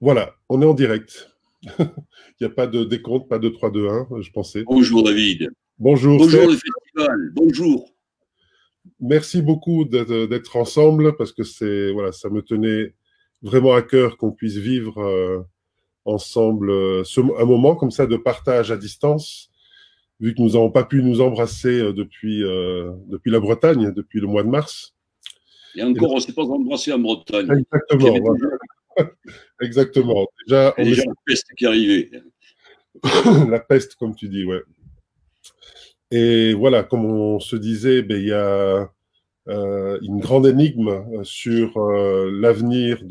Voilà, on est en direct. Il n'y a pas de décompte, pas de 3, 2, 1, je pensais. Bonjour David. Bonjour Bonjour Serge, le festival. Bonjour. merci beaucoup d'être ensemble parce que voilà, ça me tenait vraiment à cœur qu'on puisse vivre ensemble un moment comme ça de partage à distance, vu que nous n'avons pas pu nous embrasser depuis la Bretagne, depuis le mois de mars. Et encore, on ne s'est pas embrassé en Bretagne. Exactement, voilà. Exactement. Déjà, Il y a déjà la peste qui est arrivée. La peste, comme tu dis, ouais. Et voilà, comme on se disait, il y a une grande énigme sur l'avenir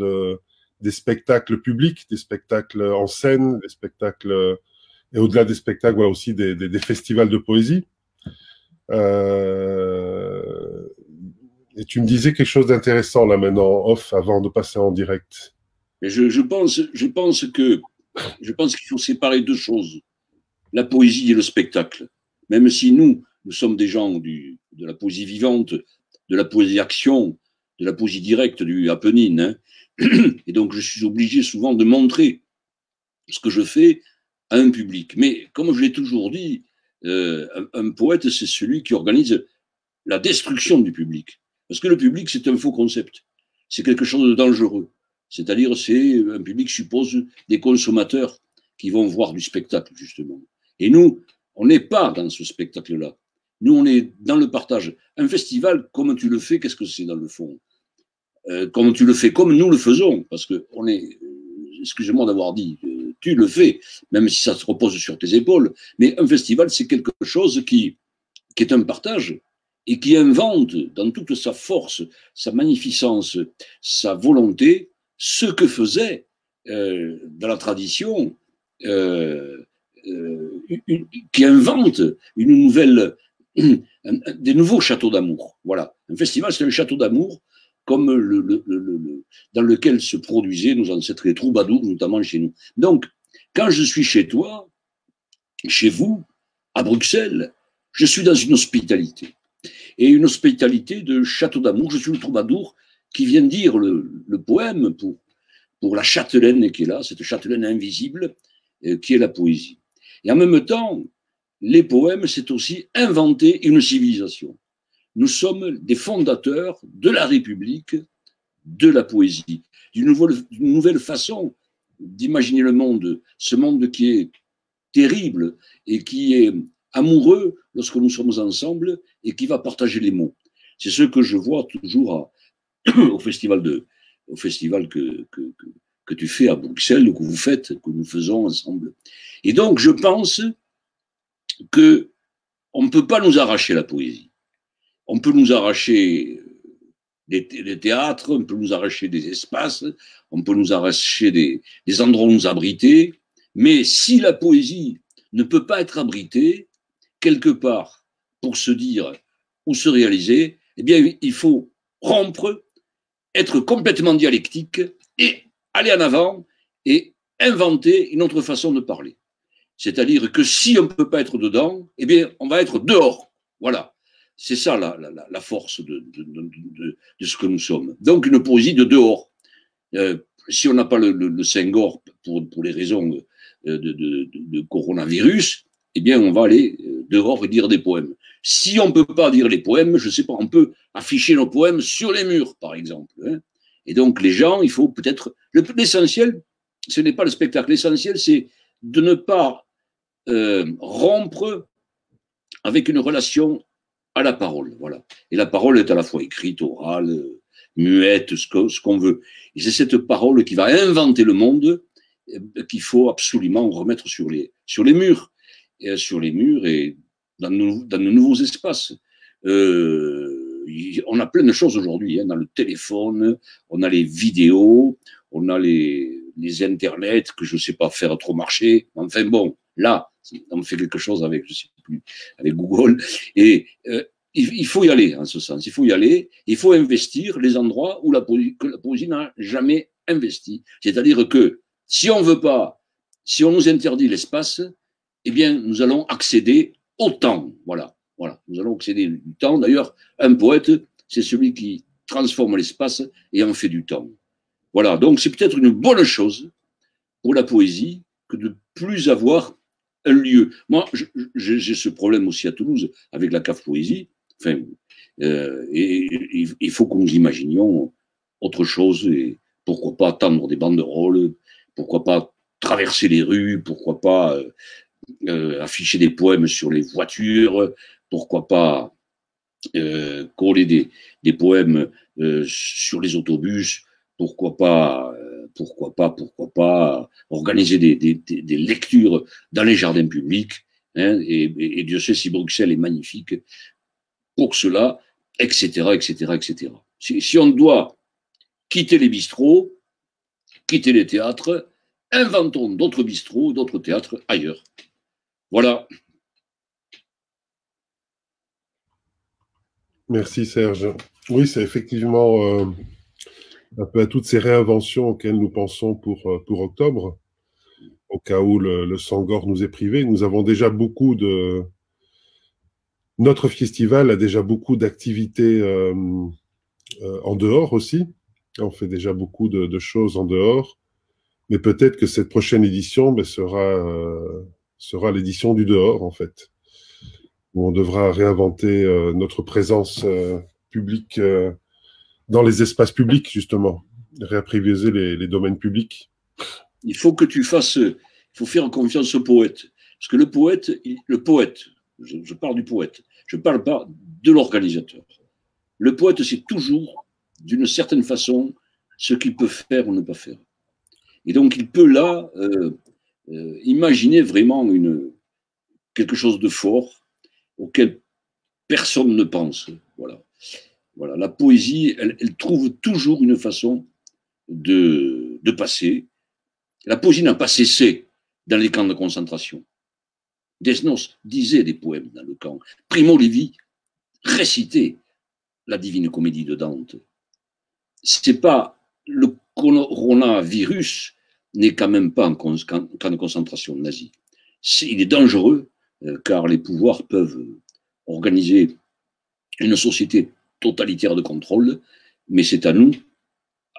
des spectacles publics, des spectacles en scène, des spectacles, et au-delà des spectacles, voilà, aussi des festivals de poésie. Et tu me disais quelque chose d'intéressant là maintenant, off, avant de passer en direct. Mais je pense qu'il faut séparer deux choses, la poésie et le spectacle. Même si nous sommes des gens de la poésie vivante, de la poésie action, de la poésie directe, du happening. Hein. Et donc, je suis obligé souvent de montrer ce que je fais à un public. Mais comme je l'ai toujours dit, un poète, c'est celui qui organise la destruction du public. Parce que le public, c'est un faux concept. C'est quelque chose de dangereux. C'est-à-dire, c'est un public suppose des consommateurs qui vont voir du spectacle, justement. Et nous, on n'est pas dans ce spectacle-là. Nous, on est dans le partage. Un festival, comme tu le fais, qu'est-ce que c'est dans le fond Comme tu le fais, comme nous le faisons, parce que on est, excusez-moi d'avoir dit, tu le fais, même si ça se repose sur tes épaules, mais un festival, c'est quelque chose qui est un partage et qui invente dans toute sa force, sa magnificence, sa volonté, ce que faisait dans la tradition, qui invente une nouvelle, des nouveaux châteaux d'amour. Voilà. Un festival, c'est un château d'amour comme dans lequel se produisaient nos ancêtres, les troubadours, notamment chez nous. Donc, quand je suis chez toi, chez vous, à Bruxelles, je suis dans une hospitalité. Et une hospitalité de château d'amour. Je suis le troubadour qui vient dire le poème pour la châtelaine qui est là, cette châtelaine invisible qui est la poésie. Et en même temps, les poèmes, c'est aussi inventer une civilisation. Nous sommes des fondateurs de la République, de la poésie, d'une nouvelle façon d'imaginer le monde, ce monde qui est terrible et qui est amoureux lorsque nous sommes ensemble et qui va partager les mots. C'est ce que je vois toujours au festival que tu fais à Bruxelles, que vous faites, que nous faisons ensemble. Et donc, je pense que on ne peut pas nous arracher la poésie. On peut nous arracher des théâtres, on peut nous arracher des espaces, on peut nous arracher des endroits où nous abriter, mais si la poésie ne peut pas être abritée quelque part pour se dire ou se réaliser, eh bien, il faut rompre, être complètement dialectique et aller en avant et inventer une autre façon de parler. C'est-à-dire que si on ne peut pas être dedans, eh bien, on va être dehors. Voilà. C'est ça la force de ce que nous sommes. Donc, une poésie de dehors. Si on n'a pas le Senghor pour les raisons de coronavirus, eh bien, on va aller dehors et dire des poèmes. Si on ne peut pas dire les poèmes, je ne sais pas, on peut afficher nos poèmes sur les murs, par exemple. Hein. Et donc, les gens, il faut peut-être... L'essentiel, ce n'est pas le spectacle. L'essentiel, c'est de ne pas rompre avec une relation à la parole. Voilà. Et la parole est à la fois écrite, orale, muette, ce qu'on veut. Et c'est cette parole qui va inventer le monde qu'il faut absolument remettre sur les murs. Sur les murs et dans de nouveaux espaces. On a plein de choses aujourd'hui. Hein, dans le téléphone, on a les vidéos, on a les internets que je ne sais pas faire trop marcher. Enfin bon, là, on fait quelque chose avec, je sais plus, avec Google. Et il faut y aller en ce sens. Il faut y aller. Il faut investir les endroits où la poésie n'a jamais investi. C'est-à-dire que si on veut pas, si on nous interdit l'espace, eh bien, nous allons accéder au temps. Voilà. Voilà. Nous allons accéder du temps. D'ailleurs, un poète, c'est celui qui transforme l'espace et en fait du temps. Voilà. Donc, c'est peut-être une bonne chose pour la poésie que de plus avoir un lieu. Moi, j'ai ce problème aussi à Toulouse avec la cave poésie. Enfin, et il faut que nous imaginions autre chose. Et pourquoi pas tendre des banderoles, pourquoi pas traverser les rues, pourquoi pas afficher des poèmes sur les voitures, pourquoi pas coller des poèmes sur les autobus, pourquoi pas organiser des lectures dans les jardins publics, hein, et Dieu sait si Bruxelles est magnifique pour cela, etc., etc., etc. Si on doit quitter les bistrots, quitter les théâtres, inventons d'autres bistrots, d'autres théâtres ailleurs. Voilà. Merci Serge. Oui, c'est effectivement un peu à toutes ces réinventions auxquelles nous pensons pour octobre, au cas où le Sangor nous est privé. Nous avons déjà beaucoup de... Notre festival a déjà beaucoup d'activités en dehors aussi. On fait déjà beaucoup de choses en dehors. Mais peut-être que cette prochaine édition sera l'édition du dehors, en fait. Où on devra réinventer notre présence publique dans les espaces publics, justement. Réapprivoiser les domaines publics. Il faut que tu fasses... Il faut faire confiance au poète. Parce que le poète, je parle du poète, je ne parle pas de l'organisateur. Le poète sait toujours, d'une certaine façon, ce qu'il peut faire ou ne pas faire. Et donc, il peut là imaginer vraiment quelque chose de fort auquel personne ne pense. Voilà. Voilà. La poésie, elle trouve toujours une façon de passer. La poésie n'a pas cessé dans les camps de concentration. Desnos disait des poèmes dans le camp. Primo Levi récitait la Divine Comédie de Dante. C'est pas le coronavirus n'est quand même pas un camp de concentration nazi. Il est dangereux car les pouvoirs peuvent organiser une société totalitaire de contrôle, mais c'est à nous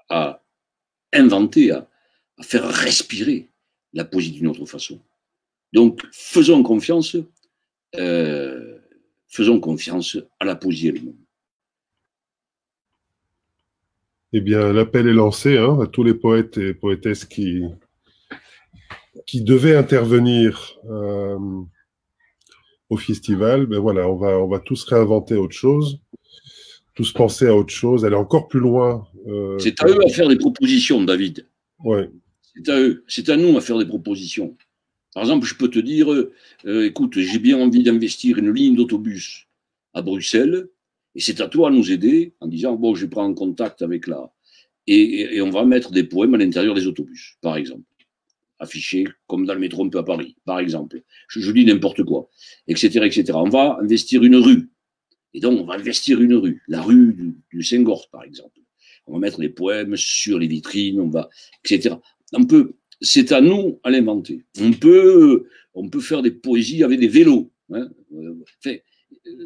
à inventer, à faire respirer la poésie d'une autre façon. Donc, faisons confiance à la poésie elle-même. Eh bien, l'appel est lancé à tous les poètes et poétesses qui devaient intervenir au festival. Ben voilà, on va tous réinventer autre chose, tous penser à autre chose, aller encore plus loin. C'est à eux à faire des propositions, David. Ouais. C'est à eux, c'est à nous à faire des propositions. Par exemple, je peux te dire, écoute, j'ai bien envie d'investir une ligne d'autobus à Bruxelles, et c'est à toi à nous aider en disant, bon, je prends en contact avec là, et on va mettre des poèmes à l'intérieur des autobus, par exemple, affichés comme dans le métro un peu à Paris, par exemple. Je dis n'importe quoi, etc., etc. On va investir une rue, et donc on va investir une rue, la rue du Saint-Gorre, par exemple. On va mettre des poèmes sur les vitrines, on va, etc. C'est à nous à l'inventer. On peut faire des poésies avec des vélos. Hein. Mais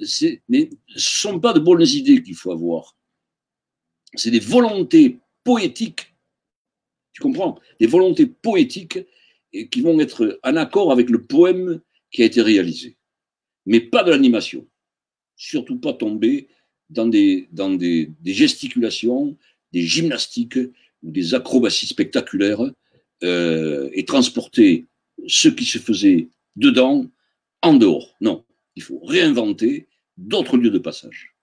ce ne sont pas de bonnes idées qu'il faut avoir. C'est des volontés poétiques. Tu comprends? Des volontés poétiques qui vont être en accord avec le poème qui a été réalisé. Mais pas de l'animation. Surtout pas tomber dans des gesticulations, des gymnastiques ou des acrobaties spectaculaires et transporter ce qui se faisait dedans en dehors. Non, il faut réinventer d'autres lieux de passage.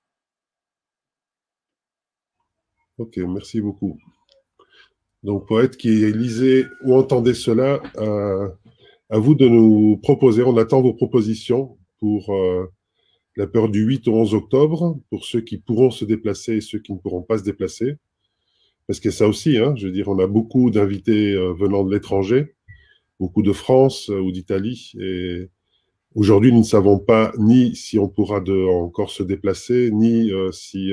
Ok, merci beaucoup. Donc, poète qui lisez ou entendez cela, à vous de nous proposer. On attend vos propositions pour la période du 8 au 11 octobre, pour ceux qui pourront se déplacer et ceux qui ne pourront pas se déplacer. Parce que ça aussi, je veux dire, on a beaucoup d'invités venant de l'étranger, beaucoup de France ou d'Italie. Et aujourd'hui, nous ne savons pas ni si on pourra encore se déplacer, ni si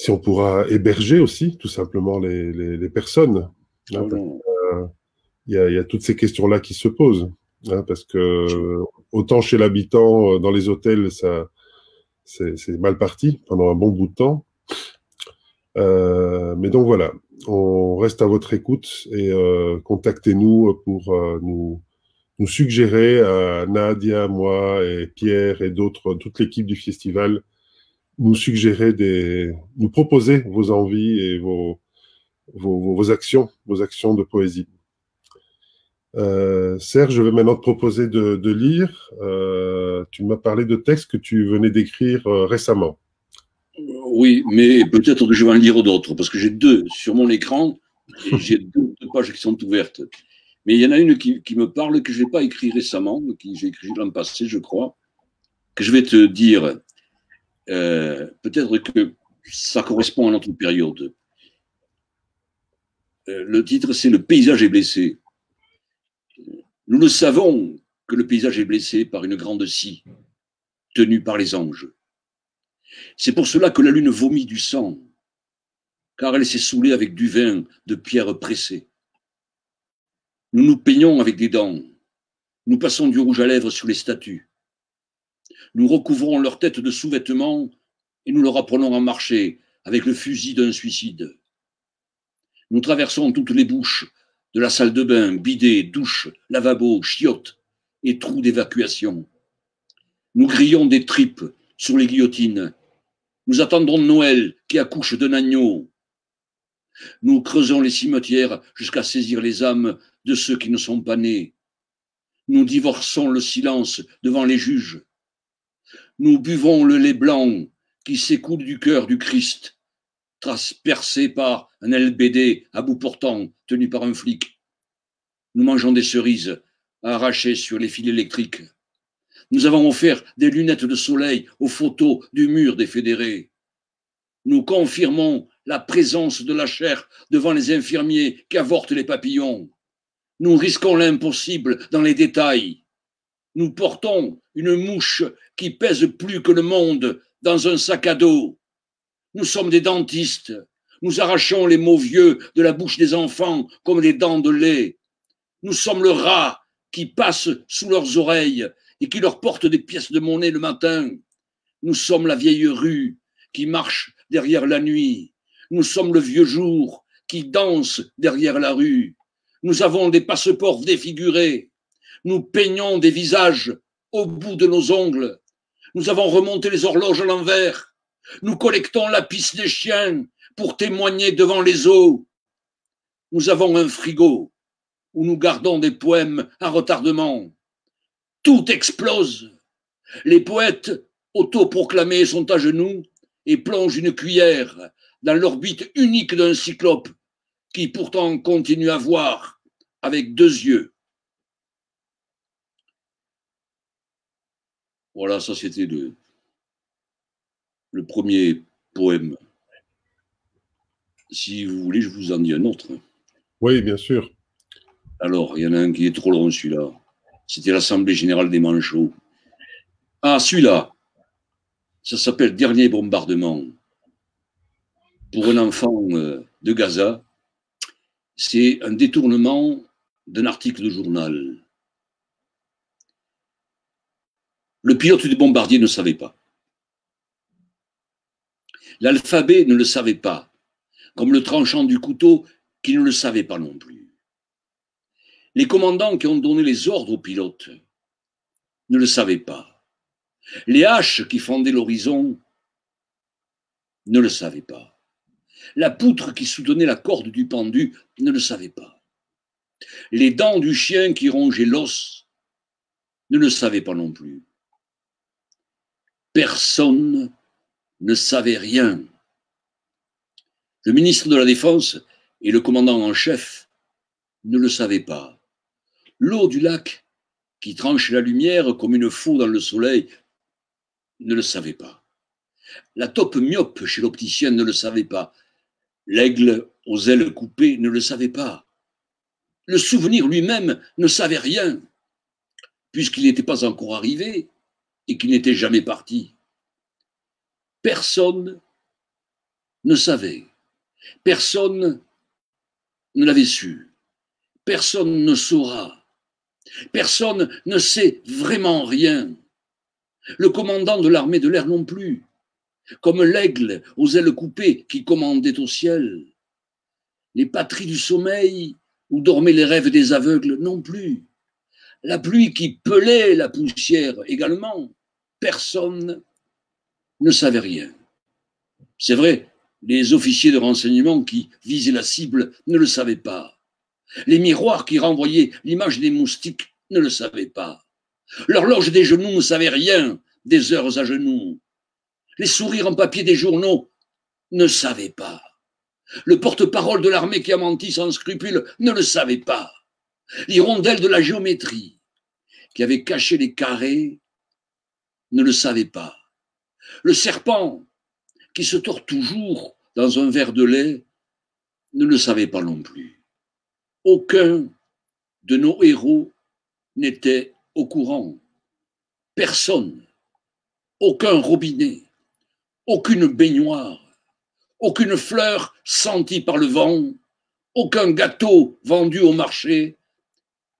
on pourra héberger aussi, tout simplement, les personnes. Il y a toutes ces questions-là qui se posent. Parce que autant chez l'habitant, dans les hôtels, c'est mal parti pendant un bon bout de temps. Mais donc voilà. On reste à votre écoute et contactez-nous pour nous suggérer à Nadia, moi et Pierre et d'autres, toute l'équipe du festival, nous proposer vos envies et vos actions de poésie. Serge, je vais maintenant te proposer de lire. Tu m'as parlé de textes que tu venais d'écrire récemment. Oui, mais peut-être que je vais en lire d'autres, parce que j'ai deux sur mon écran, et j'ai deux pages qui sont ouvertes. Mais il y en a une qui me parle, que je n'ai pas écrit récemment, que j'ai écrit l'an passé, je crois, que je vais te dire. Peut-être que ça correspond à notre période. Le titre, c'est « Le paysage est blessé ». Nous le savons que le paysage est blessé par une grande scie, tenue par les anges. C'est pour cela que la lune vomit du sang, car elle s'est saoulée avec du vin de pierres pressées. Nous nous peignons avec des dents, nous passons du rouge à lèvres sur les statues. Nous recouvrons leur tête de sous-vêtements et nous leur apprenons à marcher avec le fusil d'un suicide. Nous traversons toutes les bouches de la salle de bain, bidet, douche, lavabo, chiottes et trous d'évacuation. Nous grillons des tripes sur les guillotines. Nous attendons Noël qui accouche d'un agneau. Nous creusons les cimetières jusqu'à saisir les âmes de ceux qui ne sont pas nés. Nous divorçons le silence devant les juges. Nous buvons le lait blanc qui s'écoule du cœur du Christ, percé par un LBD à bout portant tenu par un flic. Nous mangeons des cerises arrachées sur les fils électriques. Nous avons offert des lunettes de soleil aux photos du mur des fédérés. Nous confirmons la présence de la chair devant les infirmiers qui avortent les papillons. Nous risquons l'impossible dans les détails. Nous portons une mouche qui pèse plus que le monde dans un sac à dos. Nous sommes des dentistes. Nous arrachons les mots vieux de la bouche des enfants comme des dents de lait. Nous sommes le rat qui passe sous leurs oreilles et qui leur porte des pièces de monnaie le matin. Nous sommes la vieille rue qui marche derrière la nuit. Nous sommes le vieux jour qui danse derrière la rue. Nous avons des passeports défigurés. Nous peignons des visages au bout de nos ongles. Nous avons remonté les horloges à l'envers. Nous collectons la pisse des chiens pour témoigner devant les eaux. Nous avons un frigo où nous gardons des poèmes à retardement. Tout explose. Les poètes autoproclamés sont à genoux et plongent une cuillère dans l'orbite unique d'un cyclope qui pourtant continue à voir avec deux yeux. Voilà, ça c'était le premier poème. Si vous voulez, je vous en dis un autre. Oui, bien sûr. Alors, il y en a un qui est trop long, celui-là. C'était l'Assemblée générale des Manchots. Ah, celui-là, ça s'appelle « Dernier bombardement ». Pour un enfant de Gaza, c'est un détournement d'un article de journal. Le pilote du bombardier ne savait pas. L'alphabet ne le savait pas, comme le tranchant du couteau qui ne le savait pas non plus. Les commandants qui ont donné les ordres aux pilotes ne le savaient pas. Les haches qui fendaient l'horizon ne le savaient pas. La poutre qui soutenait la corde du pendu ne le savait pas. Les dents du chien qui rongeait l'os ne le savaient pas non plus. Personne ne savait rien. Le ministre de la Défense et le commandant en chef ne le savaient pas. L'eau du lac qui tranche la lumière comme une faux dans le soleil ne le savait pas. La taupe myope chez l'opticien ne le savait pas. L'aigle aux ailes coupées ne le savait pas. Le souvenir lui-même ne savait rien, puisqu'il n'était pas encore arrivé et qu'il n'était jamais parti. Personne ne savait. Personne ne l'avait su. Personne ne saura. Personne ne sait vraiment rien. Le commandant de l'armée de l'air non plus, comme l'aigle aux ailes coupées qui commandait au ciel. les patries du sommeil où dormaient les rêves des aveugles non plus. La pluie qui pelait la poussière également, personne ne savait rien. C'est vrai, les officiers de renseignement qui visaient la cible ne le savaient pas. Les miroirs qui renvoyaient l'image des moustiques ne le savaient pas. L'horloge des genoux ne savait rien des heures à genoux. Les sourires en papier des journaux ne savaient pas. Le porte-parole de l'armée qui a menti sans scrupule ne le savait pas. L'hirondelle de la géométrie qui avait caché les carrés ne le savait pas. Le serpent qui se tord toujours dans un verre de lait ne le savait pas non plus. Aucun de nos héros n'était au courant. Personne, aucun robinet, aucune baignoire, aucune fleur sentie par le vent, aucun gâteau vendu au marché,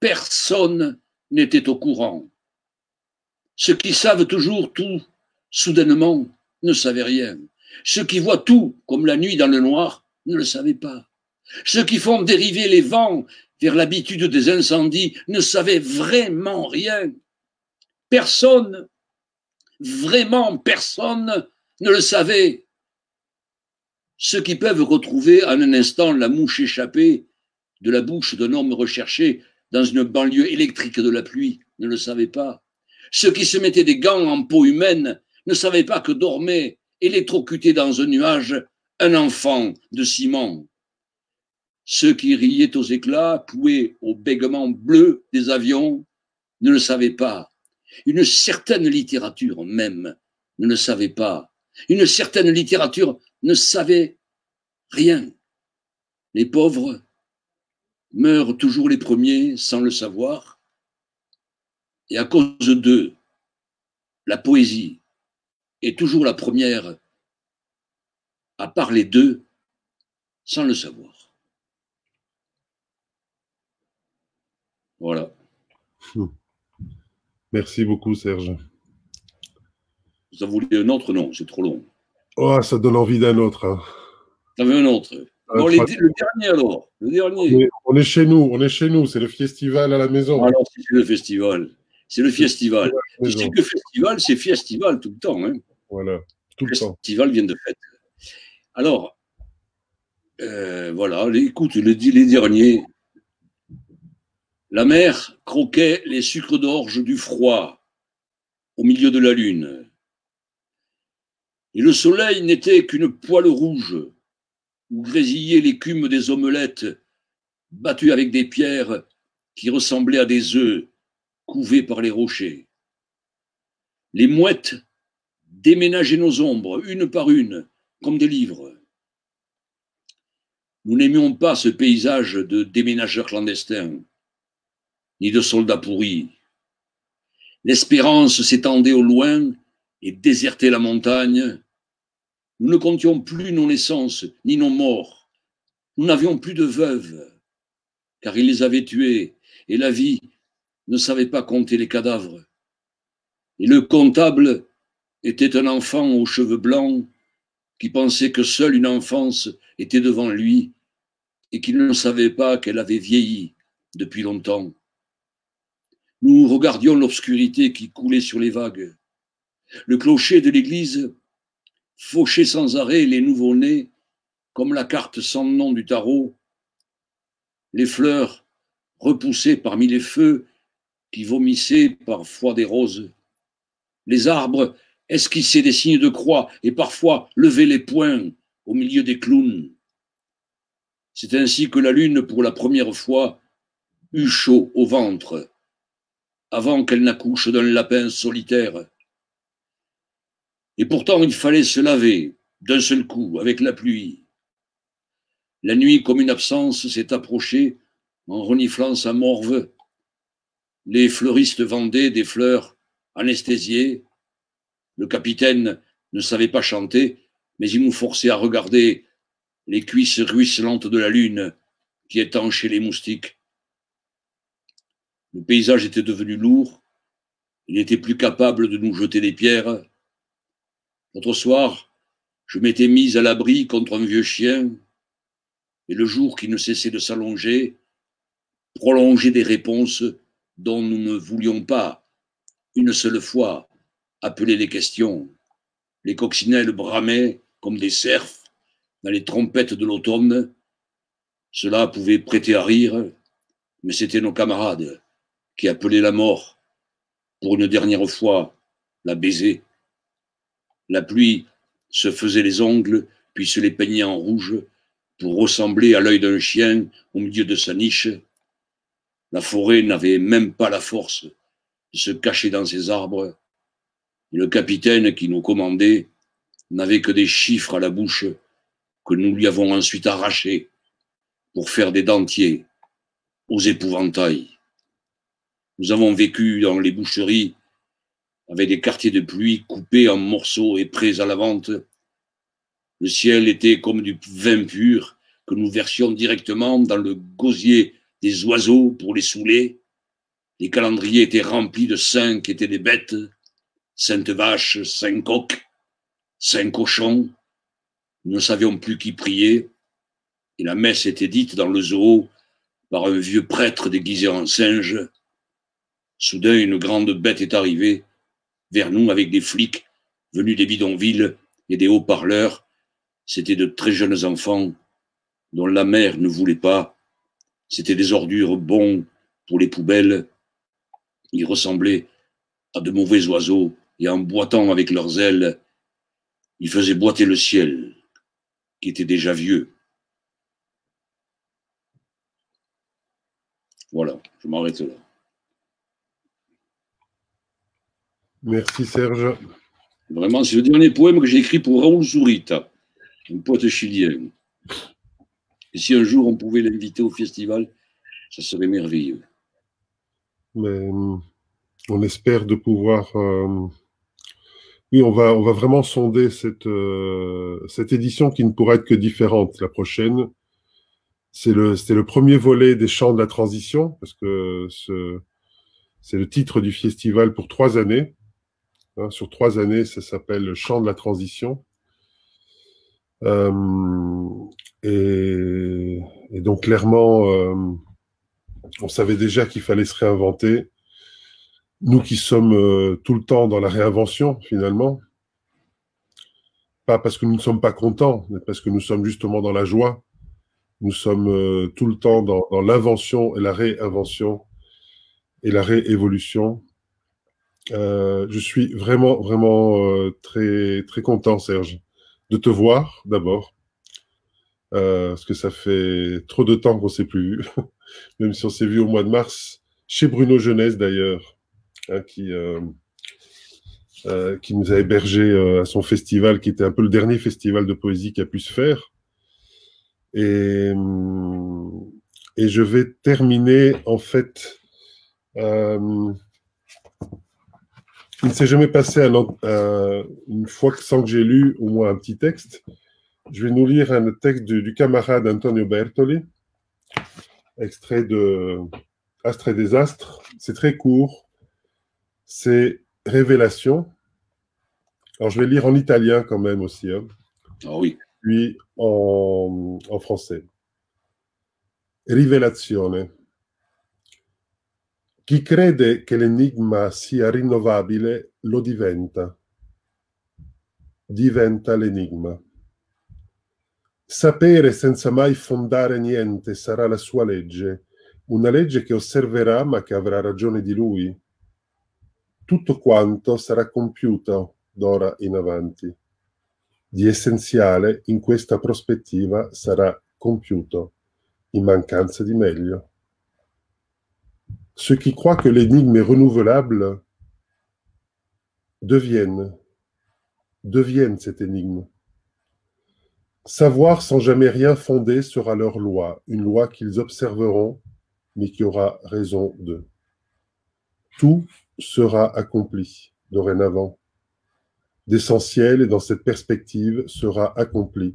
personne n'était au courant. Ceux qui savent toujours tout, soudainement, ne savaient rien. Ceux qui voient tout, comme la nuit dans le noir, ne le savaient pas. Ceux qui font dériver les vents vers l'habitude des incendies ne savaient vraiment rien. Personne, vraiment personne, ne le savait. Ceux qui peuvent retrouver en un instant la mouche échappée de la bouche d'un homme recherché dans une banlieue électrique de la pluie ne le savaient pas. Ceux qui se mettaient des gants en peau humaine ne savaient pas que dormait, électrocuté dans un nuage, un enfant de ciment. Ceux qui riaient aux éclats, cloués au bégement bleu des avions, ne le savaient pas. Une certaine littérature même ne le savait pas. Une certaine littérature ne savait rien. Les pauvres meurent toujours les premiers sans le savoir. Et à cause d'eux, la poésie est toujours la première à parler d'eux sans le savoir. Voilà. Merci beaucoup, Serge. Vous en voulez un autre? Non, c'est trop long. Oh, ça donne envie d'un autre. Hein. T'en veux un autre? Bon, le dernier alors. Le dernier. On est chez nous, c'est le festival à la maison. Alors, c'est le festival. C'est le festival. Tu sais que le festival, c'est festival tout le temps. Hein. Voilà, tout le temps. Le festival vient de fête. Alors, voilà, écoute, les derniers. La mer croquait les sucres d'orge du froid au milieu de la lune. Et le soleil n'était qu'une poêle rouge où grésillait l'écume des omelettes battues avec des pierres qui ressemblaient à des œufs couvés par les rochers. Les mouettes déménageaient nos ombres, une par une, comme des livres. Nous n'aimions pas ce paysage de déménageurs clandestins, ni de soldats pourris. L'espérance s'étendait au loin et désertait la montagne. Nous ne comptions plus nos naissances, ni nos morts. Nous n'avions plus de veuves, car ils les avaient tuées, et la vie ne savait pas compter les cadavres. Et le comptable était un enfant aux cheveux blancs qui pensait que seule une enfance était devant lui et qu'il ne savait pas qu'elle avait vieilli depuis longtemps. Nous regardions l'obscurité qui coulait sur les vagues. Le clocher de l'église fauchait sans arrêt les nouveau-nés comme la carte sans nom du tarot. Les fleurs repoussées parmi les feux qui vomissaient parfois des roses. Les arbres esquissaient des signes de croix et parfois levaient les poings au milieu des clowns. C'est ainsi que la lune, pour la première fois, eut chaud au ventre, avant qu'elle n'accouche d'un lapin solitaire. Et pourtant, il fallait se laver d'un seul coup avec la pluie. La nuit, comme une absence, s'est approchée en reniflant sa morve. Les fleuristes vendaient des fleurs anesthésiées. Le capitaine ne savait pas chanter, mais il nous forçait à regarder les cuisses ruisselantes de la lune qui étanchaient les moustiques. Le paysage était devenu lourd. Il n'était plus capable de nous jeter des pierres. L'autre soir, je m'étais mise à l'abri contre un vieux chien et le jour qui ne cessait de s'allonger prolongeait des réponses dont nous ne voulions pas, une seule fois, appeler les questions. Les coccinelles bramaient comme des cerfs dans les trompettes de l'automne. Cela pouvait prêter à rire, mais c'étaient nos camarades qui appelaient la mort pour une dernière fois la baiser. La pluie se faisait les ongles, puis se les peignait en rouge pour ressembler à l'œil d'un chien au milieu de sa niche. La forêt n'avait même pas la force de se cacher dans ses arbres, et le capitaine qui nous commandait n'avait que des chiffres à la bouche que nous lui avons ensuite arrachés pour faire des dentiers aux épouvantails. Nous avons vécu dans les boucheries avec des quartiers de pluie coupés en morceaux et prêts à la vente. Le ciel était comme du vin pur que nous versions directement dans le gosier des oiseaux pour les saouler. Les calendriers étaient remplis de saints qui étaient des bêtes, 5 vaches, 5 coqs, 5 cochons. Nous ne savions plus qui prier, et la messe était dite dans le zoo par un vieux prêtre déguisé en singe. Soudain, une grande bête est arrivée vers nous avec des flics venus des bidonvilles et des haut-parleurs. C'étaient de très jeunes enfants dont la mère ne voulait pas. C'étaient des ordures bons pour les poubelles. Ils ressemblaient à de mauvais oiseaux et en boitant avec leurs ailes, ils faisaient boiter le ciel, qui était déjà vieux. Voilà, je m'arrête là. Merci Serge. Vraiment, c'est le dernier poème que j'ai écrit pour Raoul Zurita, un poète chilien. Et si un jour on pouvait l'inviter au festival, ça serait merveilleux. Mais on espère de pouvoir... Oui, on va vraiment sonder cette édition qui ne pourra être que différente. La prochaine, c'est le premier volet des Chants de la Transition, parce que c'est le titre du festival pour 3 années. Hein, sur 3 années, ça s'appelle le Chant de la Transition. Et donc, clairement, on savait déjà qu'il fallait se réinventer. Nous qui sommes tout le temps dans la réinvention, finalement, pas parce que nous ne sommes pas contents, mais parce que nous sommes justement dans la joie. Nous sommes tout le temps dans l'invention et la réinvention et la réévolution. Je suis vraiment, vraiment très, très content, Serge, de te voir d'abord, parce que ça fait trop de temps qu'on ne s'est plus vu, même si on s'est vu au mois de mars, chez Bruno Jeunesse d'ailleurs, hein, qui nous a hébergés à son festival, qui était un peu le dernier festival de poésie qui a pu se faire. Et je vais terminer, en fait, il ne s'est jamais passé une fois sans que j'ai lu au moins un petit texte. Je vais nous lire un texte du camarade Antonio Bertoli, extrait de Astre et désastre. C'est très court, c'est Révélation. Alors je vais lire en italien quand même aussi, hein. Ah oui. Puis en français. Rivelazione. Chi crede che l'enigma sia rinnovabile lo diventa. Diventa l'enigma. Sapere senza mai fondare niente sarà la sua legge, una legge che osserverà ma che avrà ragione di lui. Tutto quanto sarà compiuto d'ora in avanti. Di essenziale in questa prospettiva sarà compiuto, in mancanza di meglio. Ceux qui croient que l'énigme est renouvelable deviennent cette énigme. Savoir sans jamais rien fonder sera leur loi, une loi qu'ils observeront, mais qui aura raison d'eux. Tout sera accompli dorénavant. D'essentiel, et dans cette perspective, sera accompli,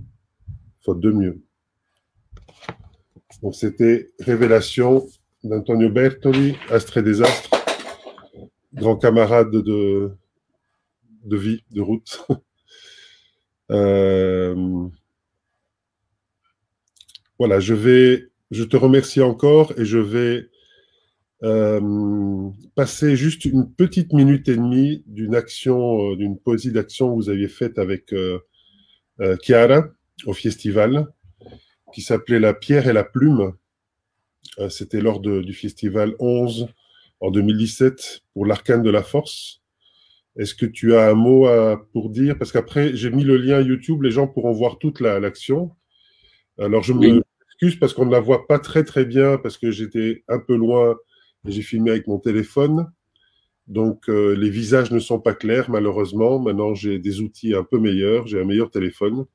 faute de mieux. Donc c'était Révélation d'Antonio Bertoli, Astre et désastre, grand camarade de vie, de route. voilà, je te remercie encore et je vais passer juste une petite minute et demie d'une action, d'une poésie d'action que vous aviez faite avec Chiara au festival, qui s'appelait La pierre et la plume. C'était lors du festival 11 en 2017 pour l'Arcane de la Force. Est-ce que tu as un mot pour dire? Parce qu'après, j'ai mis le lien YouTube, les gens pourront voir toute l'action. Alors, je Oui, m'excuse parce qu'on ne la voit pas très très bien, parce que j'étais un peu loin et j'ai filmé avec mon téléphone. Donc, les visages ne sont pas clairs, malheureusement. Maintenant, j'ai des outils un peu meilleurs. J'ai un meilleur téléphone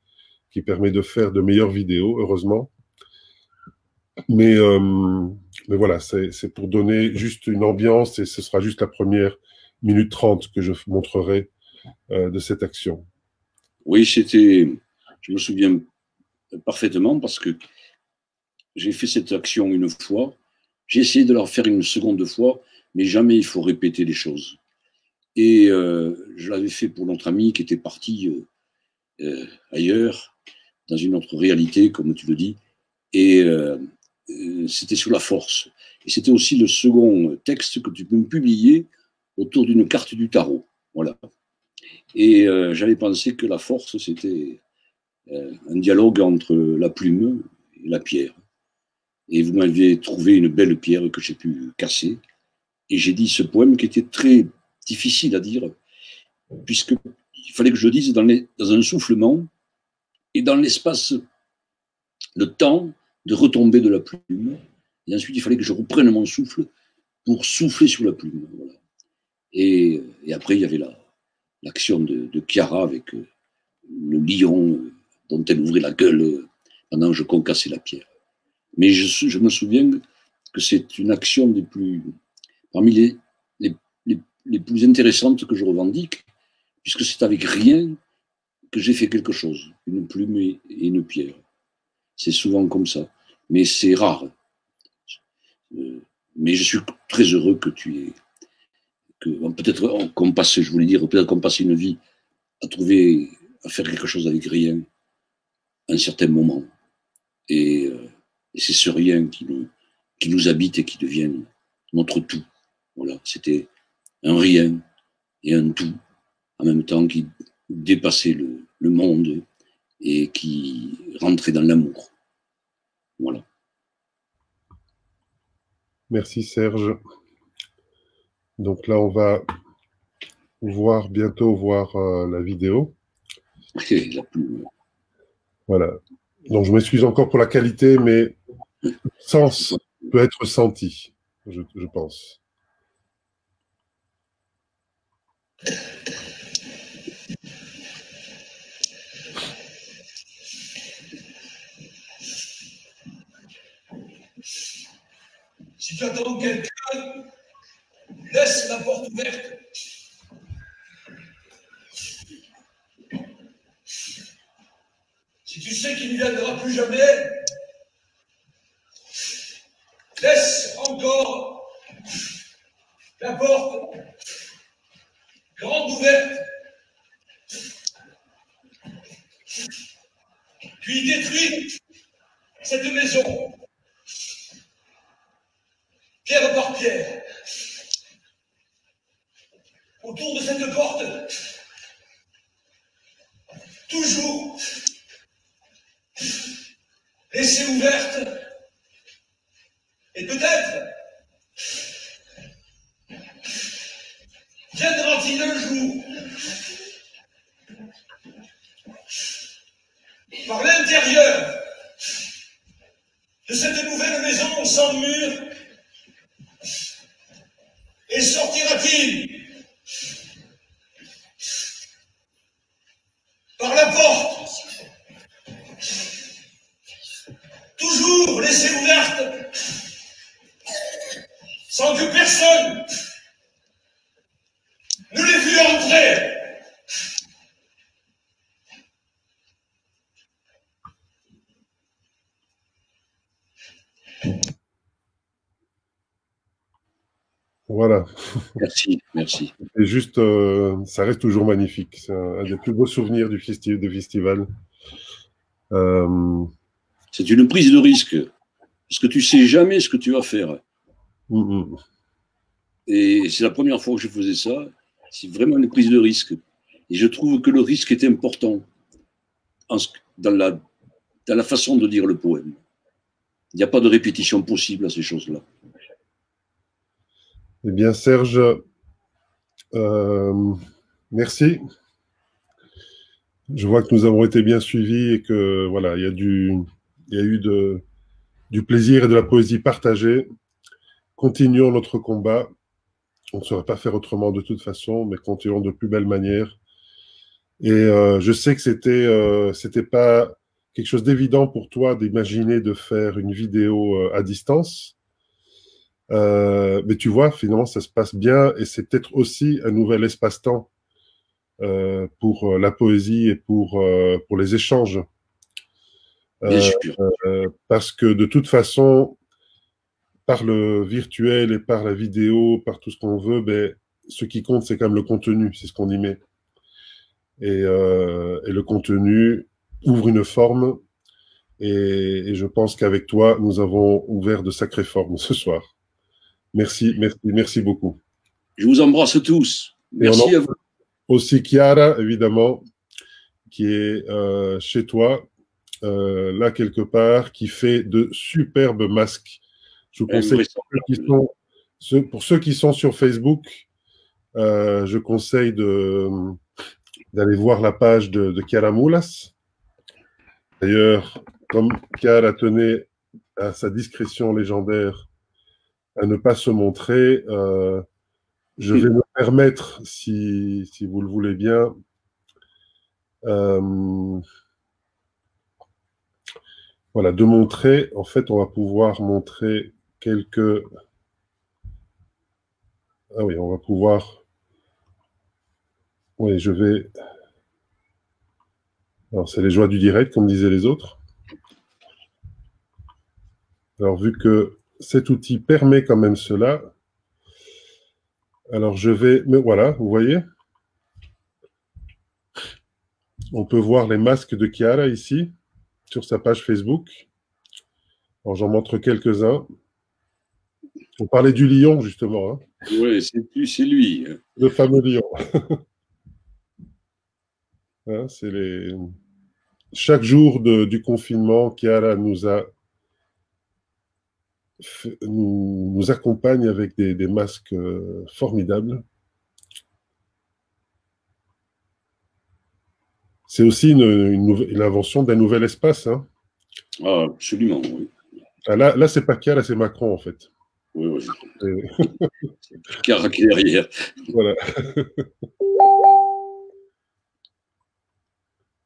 qui permet de faire de meilleures vidéos, heureusement. Mais, euh, mais voilà, c'est pour donner juste une ambiance et ce sera juste la première minute 30 que je montrerai de cette action. oui, je me souviens parfaitement parce que j'ai fait cette action une fois, j'ai essayé de la faire une seconde fois, mais jamais il faut répéter les choses. Et je l'avais fait pour notre ami qui était parti ailleurs, dans une autre réalité, comme tu le dis, et c'était sur la force. Et c'était aussi le second texte que tu peux me publier autour d'une carte du tarot. Voilà. Et j'avais pensé que la force, c'était un dialogue entre la plume et la pierre. Et vous m'aviez trouvé une belle pierre que j'ai pu casser. Et j'ai dit ce poème qui était très difficile à dire, puisqu'il fallait que je le dise dans un soufflement et dans l'espace, le temps de retomber de la plume. Et ensuite, il fallait que je reprenne mon souffle pour souffler sur la plume. Voilà. Et après, il y avait l'action de Chiara avec le lion dont elle ouvrait la gueule pendant que je concassais la pierre. Mais je me souviens que c'est une action parmi les plus intéressantes que je revendique, puisque c'est avec rien que j'ai fait quelque chose, une plume et une pierre. C'est souvent comme ça, mais c'est rare. Mais je suis très heureux que tu aies, peut-être qu'on passe, je voulais dire, peut-être qu'on passe une vie à faire quelque chose avec rien, à un certain moment. Et c'est ce rien qui nous habite et qui devient notre tout. Voilà, c'était un rien et un tout, en même temps qui dépassait le monde et qui rentrait dans l'amour. Voilà. Merci Serge. Donc là, on va bientôt voir la vidéo. Voilà. Donc je m'excuse encore pour la qualité, mais le sens peut être senti, je pense. Si tu attends quelqu'un, laisse la porte ouverte. Si tu sais qu'il ne viendra plus jamais, laisse encore la porte grande ouverte. Puis détruis cette maison, pierre par pierre. Autour de cette porte, toujours laissée ouverte. Et peut-être viendra-t-il un jour, par l'intérieur de cette nouvelle maison sans mur, et sortira-t-il par la porte, toujours laissée ouverte, sans que personne ne l'ait vu entrer. Voilà. Merci, merci. Et juste, ça reste toujours magnifique. C'est un des plus beaux souvenirs du festival. C'est une prise de risque. Parce que tu ne sais jamais ce que tu vas faire. Et c'est la première fois que je faisais ça. C'est vraiment une prise de risque. Et je trouve que le risque est important dans la façon de dire le poème. Il n'y a pas de répétition possible à ces choses-là. Eh bien, Serge, merci. Je vois que nous avons été bien suivis et que voilà, il y a eu du plaisir et de la poésie partagée. Continuons notre combat. On ne saurait pas faire autrement de toute façon, mais continuons de plus belle manière. Et je sais que c'était pas quelque chose d'évident pour toi d'imaginer de faire une vidéo à distance. Mais tu vois, finalement, ça se passe bien et c'est peut-être aussi un nouvel espace-temps pour la poésie et pour les échanges. Bien sûr. Parce que de toute façon, par le virtuel et par la vidéo, par tout ce qu'on veut, ben, ce qui compte, c'est quand même le contenu, c'est ce qu'on y met. Et le contenu ouvre une forme et je pense qu'avec toi, nous avons ouvert de sacrées formes ce soir. Merci, merci, merci beaucoup. Je vous embrasse tous. Merci à vous. Aussi Chiara, évidemment, qui est chez toi, là quelque part, qui fait de superbes masques. Je vous conseille, pour ceux qui sont sur Facebook, je conseille d'aller voir la page de Chiara Moulas. D'ailleurs, comme Chiara tenait à sa discrétion légendaire à ne pas se montrer, je vais me permettre, si vous le voulez bien, voilà, de montrer. En fait, on va pouvoir montrer quelques... Ah oui, on va pouvoir... Oui, je vais... Alors, c'est les joies du direct, comme disaient les autres. Alors, vu que cet outil permet quand même cela, alors je vais... Mais voilà, vous voyez, on peut voir les masques de Chiara ici, sur sa page Facebook. Alors, j'en montre quelques-uns. On parlait du lion, justement. Hein. Oui, c'est lui. Le fameux lion. Hein, c'est chaque jour du confinement, Chiara nous accompagne avec des masques formidables. C'est aussi une invention d'un nouvel espace. Hein. Ah, absolument, oui. Ah, là c'est pas Chiara, c'est Macron, en fait. Oui, oui. C'est Chiara qui est derrière. Voilà.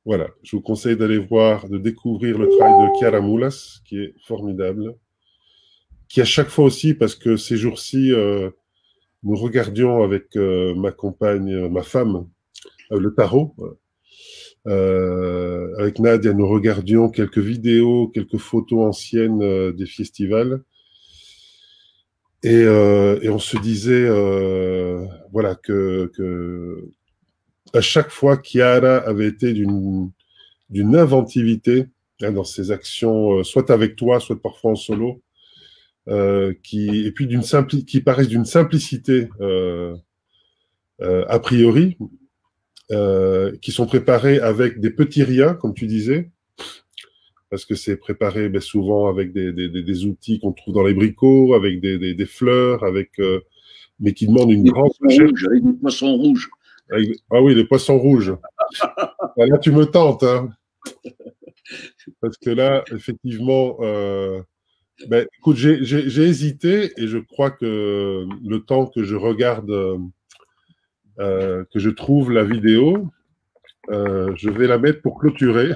Voilà, je vous conseille d'aller voir, de découvrir le travail de Chiara Moulas, qui est formidable, qui à chaque fois aussi, parce que ces jours-ci, nous regardions avec ma compagne, ma femme, le tarot. Avec Nadia, nous regardions quelques vidéos, quelques photos anciennes des festivals. Et on se disait, voilà, que à chaque fois, Chiara avait été d'une inventivité hein, dans ses actions, soit avec toi, soit parfois en solo, et puis qui paraissent d'une simplicité a priori, qui sont préparés avec des petits riens, comme tu disais, parce que c'est préparé ben, souvent avec des outils qu'on trouve dans les bricots, avec des fleurs, mais qui demandent une grande... Avec des poissons rouges. Ah oui, les poissons rouges. Là, tu me tentes. Hein. Parce que là, effectivement, ben, écoute, j'ai hésité et je crois que le temps que je regarde, que je trouve la vidéo, je vais la mettre pour clôturer.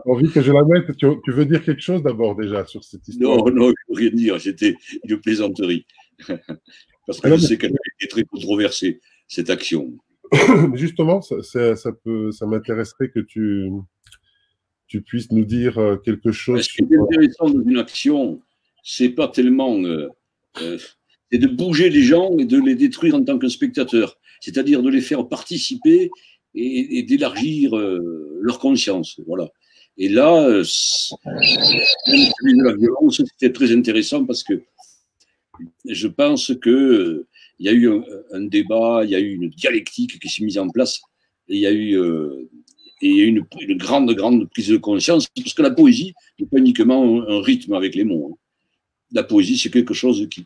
Envie que je la mette. Tu veux dire quelque chose d'abord déjà sur cette histoire? Non, je ne veux rien dire. C'était une plaisanterie. Parce que je sais qu'elle est très controversée, cette action. Justement, ça m'intéresserait que tu puisses nous dire quelque chose. Ce qui est intéressant dans une action, c'est pas tellement... c'est de bouger les gens et de les détruire en tant que spectateurs. C'est-à-dire de les faire participer et d'élargir leur conscience. Voilà. Et là, celui de la violence, c'était très intéressant parce que je pense que il y a eu un débat, il y a eu une dialectique qui s'est mise en place, et il y a eu une grande prise de conscience, parce que la poésie n'est pas uniquement un rythme avec les mots. Hein. La poésie, c'est quelque chose qui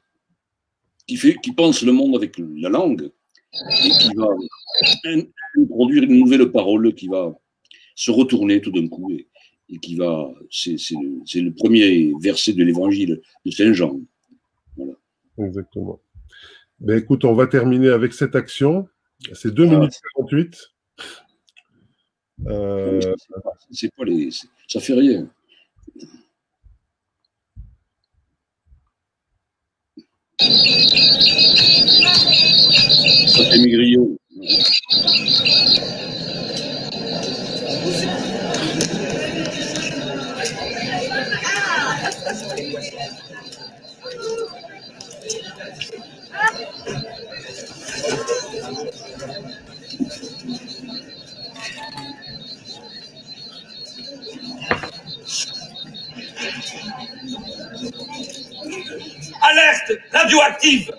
pense le monde avec la langue, et qui va produire une nouvelle parole qui va se retourner tout d'un coup, et qui va, c'est le premier verset de l'évangile de Saint Jean. Voilà. Exactement. Ben, écoute, on va terminer avec cette action. C'est 2 minutes 48. C'est pas ça fait rien. Ça fait Maigriot. Alerte radioactive.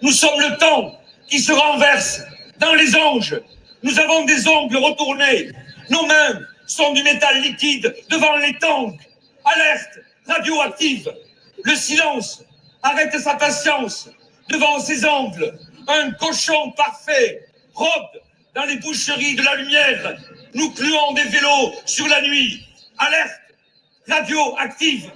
Nous sommes le temps qui se renverse dans les anges. Nous avons des ongles retournés. Nos mains sont du métal liquide devant les tanks. Alerte radioactive. Le silence arrête sa patience devant ces angles. Un cochon parfait rôde dans les boucheries de la lumière. Nous clouons des vélos sur la nuit. Alerte radioactive.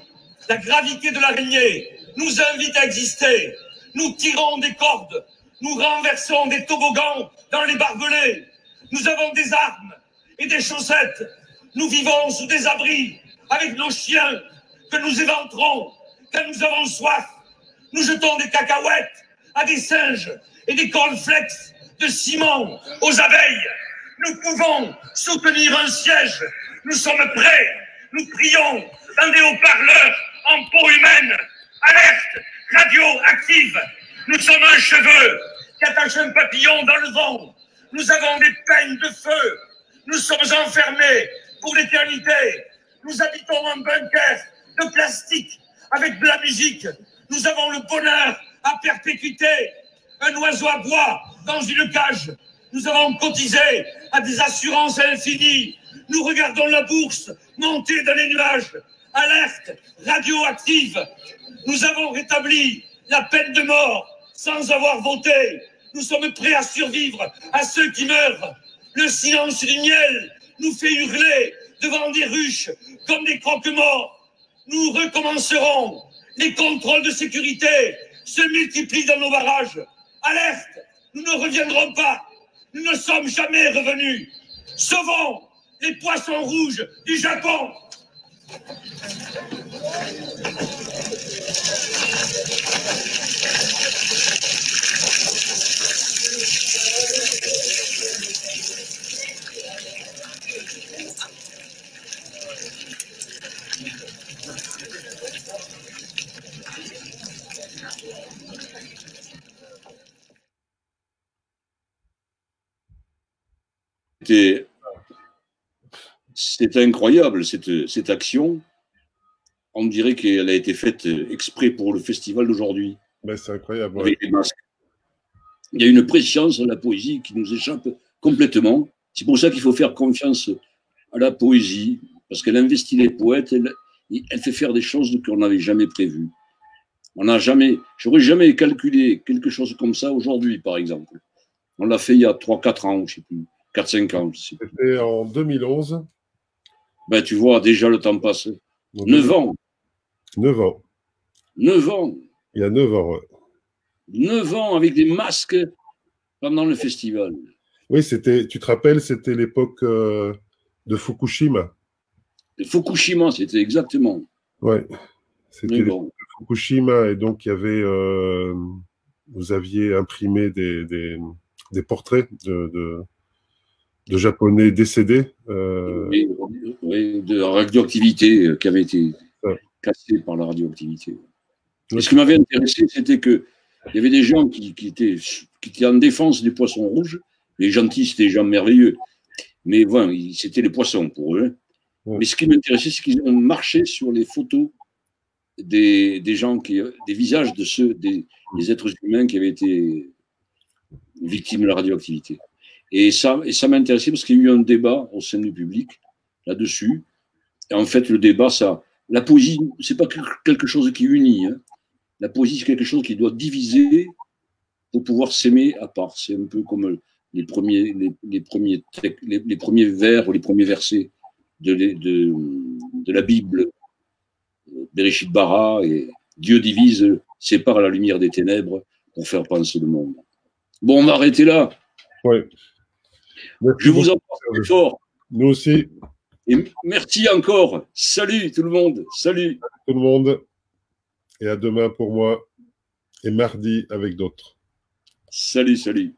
La gravité de l'araignée nous invite à exister. Nous tirons des cordes. Nous renversons des toboggans dans les barbelés. Nous avons des armes et des chaussettes. Nous vivons sous des abris avec nos chiens que nous éventrons quand nous avons soif. Nous jetons des cacahuètes à des singes et des cornflakes de ciment aux abeilles. Nous pouvons soutenir un siège. Nous sommes prêts. Nous prions dans des haut-parleurs en peau humaine. Alerte radioactive. Nous sommes un cheveu qui attache un papillon dans le vent. Nous avons des peignes de feu. Nous sommes enfermés pour l'éternité. Nous habitons un bunker de plastique avec de la musique. Nous avons le bonheur à perpétuité. Un oiseau à bois dans une cage. Nous avons cotisé à des assurances infinies. Nous regardons la bourse monter dans les nuages. Alerte radioactive. Nous avons rétabli la peine de mort sans avoir voté. Nous sommes prêts à survivre à ceux qui meurent. Le silence du miel nous fait hurler devant des ruches comme des croque-morts. Nous recommencerons. Les contrôles de sécurité se multiplient dans nos barrages. Alerte, nous ne reviendrons pas. Nous ne sommes jamais revenus. Sauvons les poissons rouges du Japon. C'est incroyable, cette action. On dirait qu'elle a été faite exprès pour le festival d'aujourd'hui. Ben, c'est incroyable. Avec les masques. Il y a une préscience dans la poésie qui nous échappe complètement. C'est pour ça qu'il faut faire confiance à la poésie, parce qu'elle investit les poètes, elle fait faire des choses qu'on n'avait jamais prévues. J'aurais jamais calculé quelque chose comme ça aujourd'hui, par exemple. On l'a fait il y a 3-4 ans, je ne sais plus, 4-5 ans. C'était en 2011. Ben, tu vois, déjà le temps passe. 9 ans. 9 ans. 9 ans. Il y a 9 ans, ouais. 9 ans avec des masques pendant le festival. Oui, tu te rappelles, c'était l'époque de Fukushima. De Fukushima, c'était exactement. Oui, c'était bon. Fukushima, et donc il y avait, vous aviez imprimé des portraits de Japonais décédés. Oui, de la radioactivité qui avait été cassée par la radioactivité. Et ce qui m'avait intéressé, c'était qu'il y avait des gens qui étaient en défense des poissons rouges. Les gentils, c'était des gens merveilleux. Mais bon, c'était les poissons pour eux. Mais ce qui m'intéressait, c'est qu'ils ont marché sur les photos des gens des visages de ceux, des êtres humains qui avaient été victimes de la radioactivité. Et ça m'a intéressé parce qu'il y a eu un débat au sein du public là-dessus. Et en fait, le débat, la poésie, c'est pas quelque chose qui unit. Hein. La poésie, c'est quelque chose qui doit diviser pour pouvoir s'aimer à part. C'est un peu comme les premiers vers ou les premiers versets de la Bible, Bereshit bara, et Dieu divise, sépare la lumière des ténèbres pour faire penser le monde. Bon, on va arrêter là. Ouais. Je vous embrasse très fort. Nous aussi. Et merci encore. Salut tout le monde. Salut. Tout le monde. Et à demain pour moi. Et mardi avec d'autres. Salut, salut.